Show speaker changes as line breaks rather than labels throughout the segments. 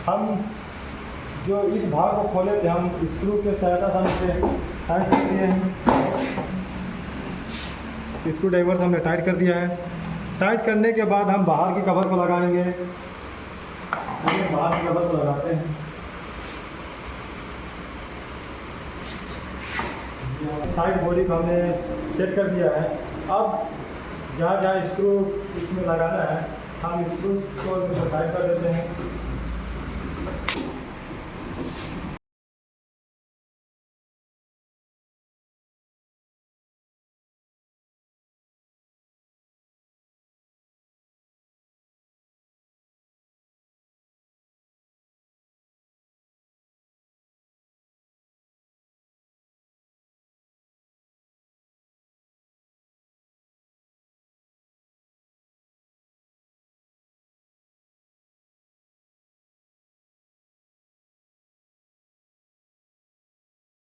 हम जो इस भाग को खोले थे, हम स्क्रू के सहायता से हम इसे टाइट कर दिए हैं। स्क्रू ड्राइवर से हमने टाइट कर दिया है। टाइट करने के बाद हम बाहर की कवर को लगाएंगे। बाहर की कवर को लगाते हैं। साइड बॉडी को हमने सेट कर दिया है। अब जहाँ जहाँ स्क्रू इसमें लगाना है, हम स्क्रू को टाइट कर देते हैं।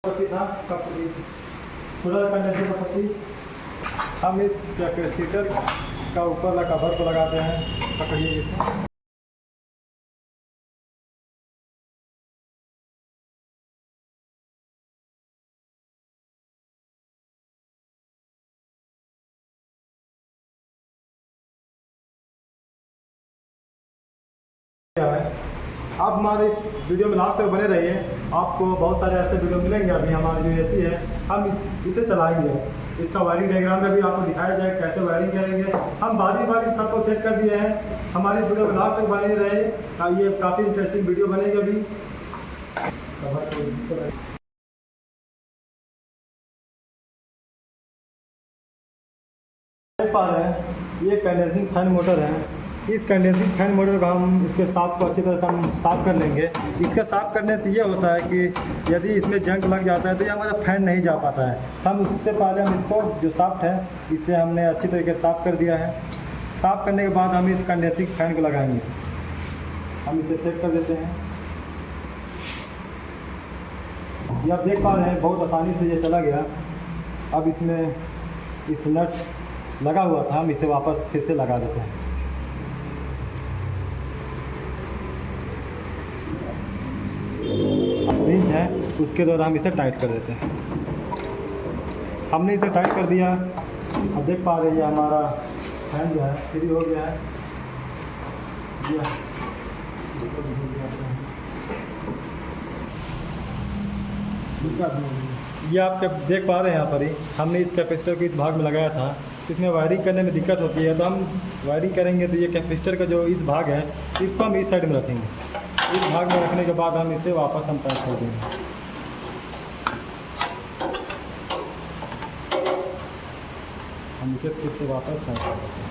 पट्टी था कपड़ी, थोड़ा कंडेंसर का पट्टी। हम इस कैपेसिटर का ऊपर वाला कवर को लगाते हैं। पकड़िए इसमें। आप हमारे इस वीडियो में लास्ट तक बने रहिए। आपको बहुत सारे ऐसे वीडियो मिलेंगे। अभी हमारी जो एसी है, हम इसे चलाएंगे। इसका वायरिंग डायग्राम में भी आपको दिखाया जाए कैसे वायरिंग करेंगे। हम बारी बारी सबको सेट कर दिए हैं। हमारी इस वीडियो में लास्ट तक बने रहे। ये काफ़ी इंटरेस्टिंग वीडियो बनेगी। अभी देख पा रहे हैं, ये कंडेंसिंग फैन मोटर है। इस कंडेंसिंग फैन मोटर को हम इसके साफ को अच्छी तरह से हम साफ़ कर लेंगे। इसका साफ़ करने से ये होता है कि यदि इसमें जंग लग जाता है तो ये हमारा फैन नहीं जा पाता है। हम उससे पहले हम इसको जो साफ्ट है, इससे हमने अच्छी तरीके से साफ़ कर दिया है। साफ़ करने के बाद हम इस कंडेंसिंग फैन को लगाएंगे। हम इसे सेट कर देते हैं। ये आप देख पा रहे हैं, बहुत आसानी से ये चला गया। अब इसमें इस नट लगा हुआ था, हम इसे वापस फिर से लगा देते हैं। रिंच है, उसके द्वारा हम इसे टाइट कर देते हैं। हमने इसे टाइट कर दिया। अब देख पा रहे हैं हमारा फैन जो है फ्री हो गया है। ये आप देख पा रहे हैं, यहाँ पर ही हमने इस कैपेसिटर को इस भाग में लगाया था। इसमें वायरिंग करने में दिक्कत होती है, तो हम वायरिंग करेंगे तो ये कैपेसिटर का जो इस भाग है, इसको हम इस साइड में रखेंगे। इस भाग में रखने के बाद हम इसे वापस हम टाइट कर देंगे। हम इसे फिर से वापस टाइट कर देते हैं।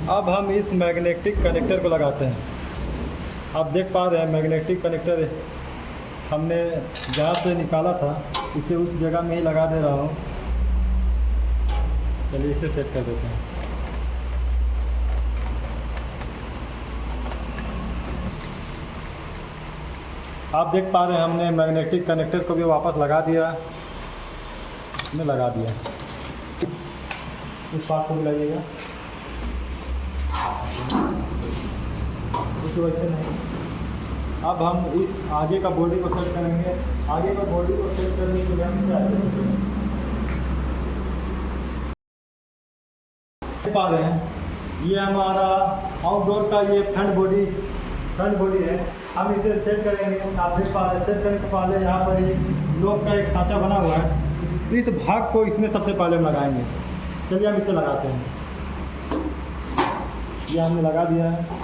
अब हम इस मैग्नेटिक कनेक्टर को लगाते हैं। आप देख पा रहे हैं, मैग्नेटिक कनेक्टर हमने जहाँ से निकाला था, इसे उस जगह में ही लगा दे रहा हूँ। चलिए इसे सेट कर देते हैं। आप देख पा रहे हैं, हमने मैग्नेटिक कनेक्टर को भी वापस लगा दिया। इसमें लगा दिया। इस पार्ट को भी लगाइएगा, कुछ वैसे नहीं। अब हम इस आगे का बॉडी को सेट करेंगे। आगे का बॉडी को सेट करने के लिए हम ऐसे सेट करेंगे। पा रहे हैं, ये हमारा आउटडोर का ये फ्रंट बॉडी है। हम इसे सेट करेंगे। आप देख पा रहे हैं, सेट करने से पहले यहाँ पर ही लोक का एक सांचा बना हुआ है। इस भाग को इसमें सबसे पहले हम लगाएंगे। चलिए हम इसे लगाते हैं। ये हमने लगा दिया है।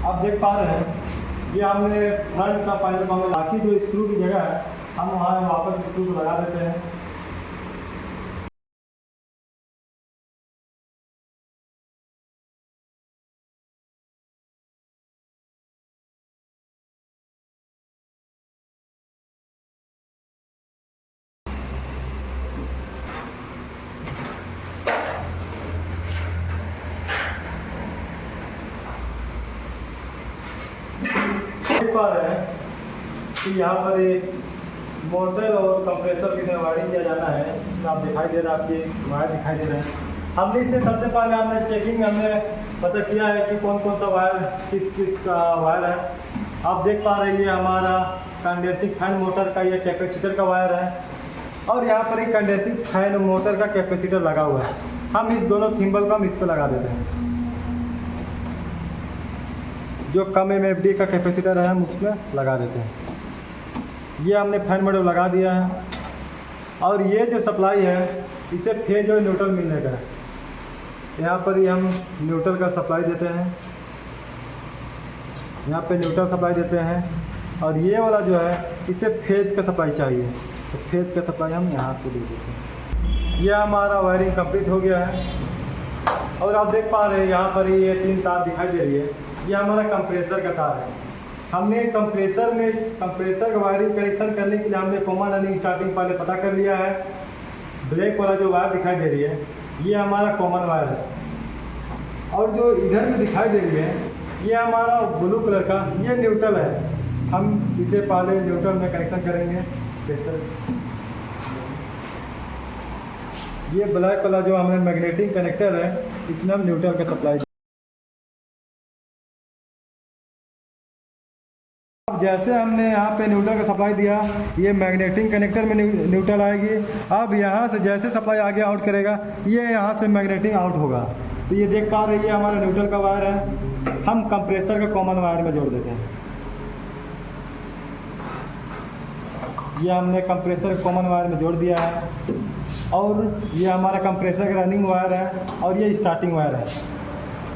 आप देख पा रहे हैं, ये हमने फ्रंट का पहले को हमें बाकी जो स्क्रू की जगह है, हम वहाँ वापस स्क्रू को लगा देते हैं। पा रहे हैं कि यहाँ पर ये मोटर और कंप्रेसर की वायरिंग किया जाना है। इसमें आप दिखाई दे रहा है, आपकी वायर दिखाई दे रहे हैं। हमने इससे सबसे पहले हमने चेकिंग हमने पता किया है कि कौन कौन सा वायर किस किस का वायर है। आप देख पा रहे हैं ये हमारा कंडेंसिंग फैन मोटर का ये कैपेसिटर का वायर है, और यहाँ पर एक कंडेंसिंग फैन मोटर का कैपेसिटर लगा हुआ है। हम इस दोनों थिम्बल को हम इस पर लगा देते हैं। जो कम MFD का कैपेसिटर है हम उसमें लगा देते हैं। ये हमने फैन मोटर लगा दिया है, और ये जो सप्लाई है इसे फेज और न्यूट्रल मिलने का है। यहाँ पर ही हम न्यूट्रल का सप्लाई देते हैं, यहाँ पे न्यूट्रल सप्लाई देते हैं, और ये वाला जो है इसे फेज का सप्लाई चाहिए, तो फेज का सप्लाई हम यहाँ पे दे देते हैं। यह हमारा वायरिंग कंप्लीट हो गया है, और आप देख पा रहे हैं यहाँ पर ये 3 तार दिखाई दे रही है। ये हमारा कंप्रेसर का तार है। हमने कंप्रेसर का वायरिंग कनेक्शन करने के लिए हमने कॉमन रनिंग स्टार्टिंग पहले पता कर लिया है। ब्लैक वाला जो वायर दिखाई दे रही है ये हमारा कॉमन वायर है, और जो इधर में दिखाई दे रही है ये हमारा ब्लू कलर का ये न्यूट्रल है। हम इसे पहले न्यूट्रल में कनेक्शन करेंगे। ये ब्लैक वाला जो हमें मैग्नेटिक कनेक्टर है इसमें हम न्यूट्रल का सप्लाई। जैसे हमने यहाँ पे न्यूट्रल का सप्लाई दिया, ये मैग्नेटिक कनेक्टर में न्यूट्रल आएगी। अब यहाँ से जैसे सप्लाई आगे आउट करेगा ये यहाँ से मैग्नेटिक आउट होगा। तो ये देख पा रहे हैं ये हमारा न्यूट्रल का वायर है। हम कंप्रेसर का कॉमन वायर में जोड़ देते हैं। ये हमने कंप्रेसर कॉमन वायर में जोड़ दिया है, और ये हमारा कंप्रेसर का रनिंग वायर है, और ये स्टार्टिंग वायर है।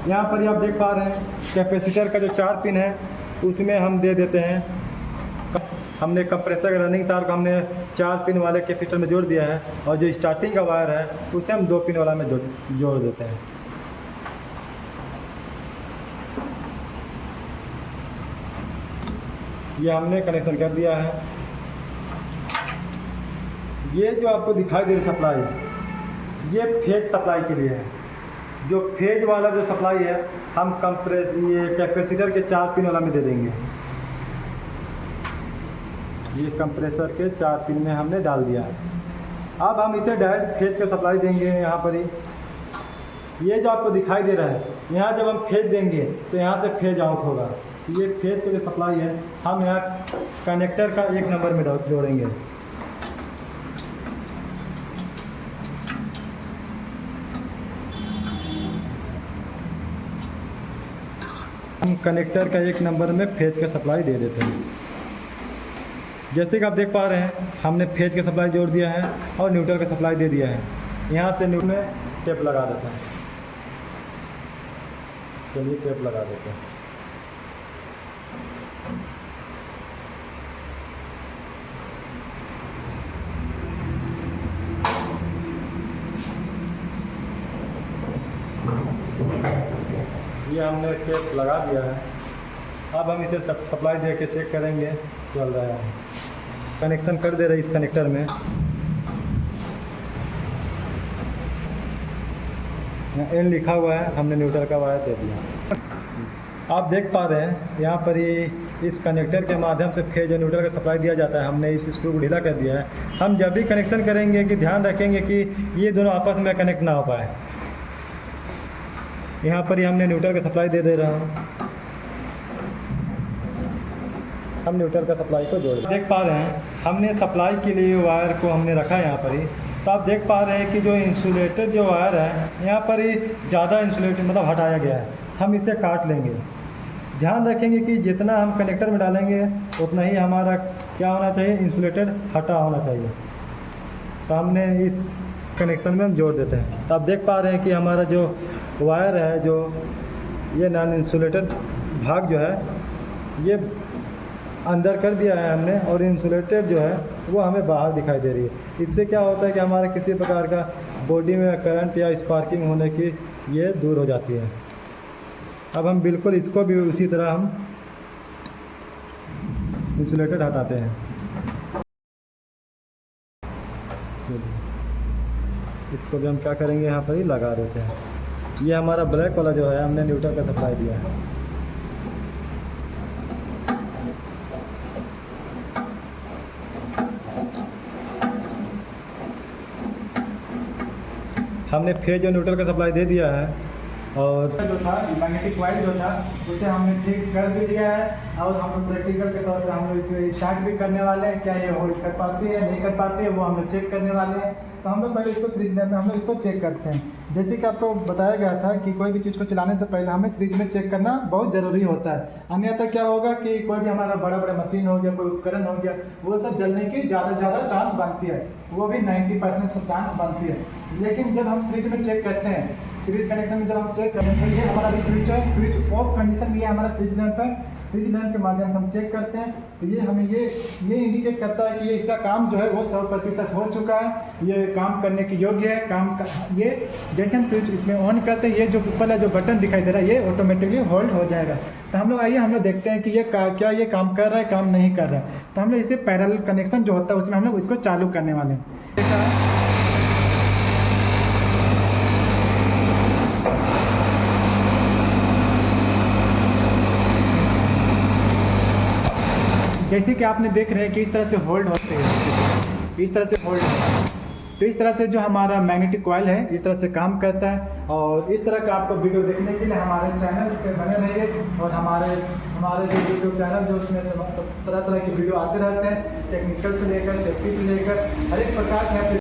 यहाँ पर आप देख पा रहे हैं कैपेसिटर का जो 4 पिन है उसमें हम दे देते हैं। हमने कंप्रेसर का रनिंग तार को हमने 4 पिन वाले कैपेसिटर में जोड़ दिया है, और जो स्टार्टिंग का वायर है उसे हम 2 पिन वाला में जोड़ देते हैं। ये हमने कनेक्शन कर दिया है। ये जो आपको दिखाई दे रही सप्लाई ये फेज सप्लाई के लिए है। जो फेज वाला जो सप्लाई है हम ये कैपेसिटर के 4 पिन वाला में दे देंगे। ये कंप्रेसर के 4 पिन में हमने डाल दिया है। अब हम इसे डायरेक्ट फेज का सप्लाई देंगे। यहाँ पर ही ये जो आपको दिखाई दे रहा है यहाँ जब हम फेज देंगे तो यहाँ से फेज आउट होगा। ये फेज का जो सप्लाई है हम यहाँ कनेक्टर का 1 नंबर में जोड़ेंगे। हम कनेक्टर का 1 नंबर में फेज का सप्लाई दे देते हैं। जैसे कि आप देख पा रहे हैं हमने फेज का सप्लाई जोड़ दिया है और न्यूट्रल का सप्लाई दे दिया है। यहाँ से न्यूट्रल में टेप लगा देते हैं। चलिए टेप लगा देते हैं। ये हमने टेप लगा दिया है। अब हम इसे सप्लाई दे के चेक करेंगे चल रहा है। कनेक्शन कर दे रहे इस कनेक्टर में। यहाँ एन लिखा हुआ है, हमने न्यूट्रल का वायर दे दिया। आप देख पा रहे हैं यहाँ पर ही इस कनेक्टर के माध्यम से फेज और न्यूट्रल का सप्लाई दिया जाता है। हमने इस स्क्रू को ढीला कर दिया है। हम जब भी कनेक्शन करेंगे कि ध्यान रखेंगे कि ये दोनों आपस में कनेक्ट ना हो पाए। यहाँ पर ही हमने न्यूट्रल का सप्लाई दे रहा हूँ। हम न्यूट्रल का सप्लाई को जोड़ देख पा रहे हैं हमने सप्लाई के लिए वायर को हमने रखा है यहाँ पर ही। तो आप देख पा रहे हैं कि जो इंसुलेटेड जो वायर है यहाँ पर ही ज़्यादा इंसुलेटेड मतलब हटाया गया है। हम इसे काट लेंगे। ध्यान रखेंगे कि जितना हम कनेक्टर में डालेंगे उतना ही हमारा क्या होना चाहिए, इंसुलेटेड हटा होना चाहिए। तो हमने इस कनेक्शन में हम जोड़ देते हैं। तो आप देख पा रहे हैं कि हमारा जो वायर है, जो ये नॉन इंसुलेटेड भाग जो है ये अंदर कर दिया है हमने, और इंसुलेटेड जो है वो हमें बाहर दिखाई दे रही है। इससे क्या होता है कि हमारे किसी प्रकार का बॉडी में करंट या स्पार्किंग होने की ये दूर हो जाती है। अब हम बिल्कुल इसको भी उसी तरह हम इंसुलेटेड हटाते हैं। इसको भी हम क्या करेंगे यहाँ पर ही लगा देते हैं। ये हमारा ब्लैक वाला जो है हमने न्यूट्रल का सप्लाई दिया है। हमने फेज और न्यूट्रल का सप्लाई दे दिया है और जो था मैग्नेटिक कॉइल जो था उसे हमने ठीक कर भी दिया है और हम लोग प्रैक्टिकल के तौर पे हम लोग इसे स्टार्ट भी करने वाले हैं। क्या ये होल्ड कर पाती है नहीं कर पाती है वो हम लोग चेक करने वाले हैं। तो हम लोग पहले इसको सीरीज में हम लोग इसको चेक करते हैं। जैसे कि आपको बताया गया था कि कोई भी चीज़ को चलाने से पहले हमें सीरीज में चेक करना बहुत ज़रूरी होता है, अन्यथा क्या होगा कि कोई भी हमारा बड़ा बड़ा मशीन हो गया, कोई उपकरण हो गया, वो सब जलने की ज़्यादा से ज़्यादा चांस बनती है, वो भी 90% चांस बनती है। लेकिन जब हम सीरीज में चेक करते हैं, सीरीज कनेक्शन में जब हम चेक करते हैं, ये हमारा भी स्विच है, स्विच ऑफ कंडीशन में ये हमारा सीरीज लैंप है। सीरीज लैंप के माध्यम से हम चेक करते हैं तो ये हमें ये इंडिकेट करता है कि ये इसका काम जो है वो 100% हो चुका है, ये काम करने के योग्य है। ये जैसे हम स्विच इसमें ऑन करते हैं, ये जो ऊपर का जो बटन दिखाई दे रहा है ये ऑटोमेटिकली होल्ड हो जाएगा। तो हम लोग आइए हम लोग देखते हैं कि ये क्या ये काम कर रहा है काम नहीं कर रहा है। तो हम लोग इसे पैरेलल कनेक्शन जो होता है उसमें हम लोग इसको चालू करने वाले हैं। जैसे कि आपने देख रहे हैं कि इस तरह से होल्ड होते हैं, इस तरह से होल्ड होता है। तो इस तरह से जो हमारा मैग्नेटिक कॉइल है इस तरह से काम करता है। और इस तरह का आपको वीडियो देखने के लिए हमारे चैनल पे बने रहिए और हमारे जो यूट्यूब चैनल जो उसमें तरह तरह के वीडियो आते रहते हैं, टेक्निकल से लेकर सेफ्टी से लेकर हर एक प्रकार के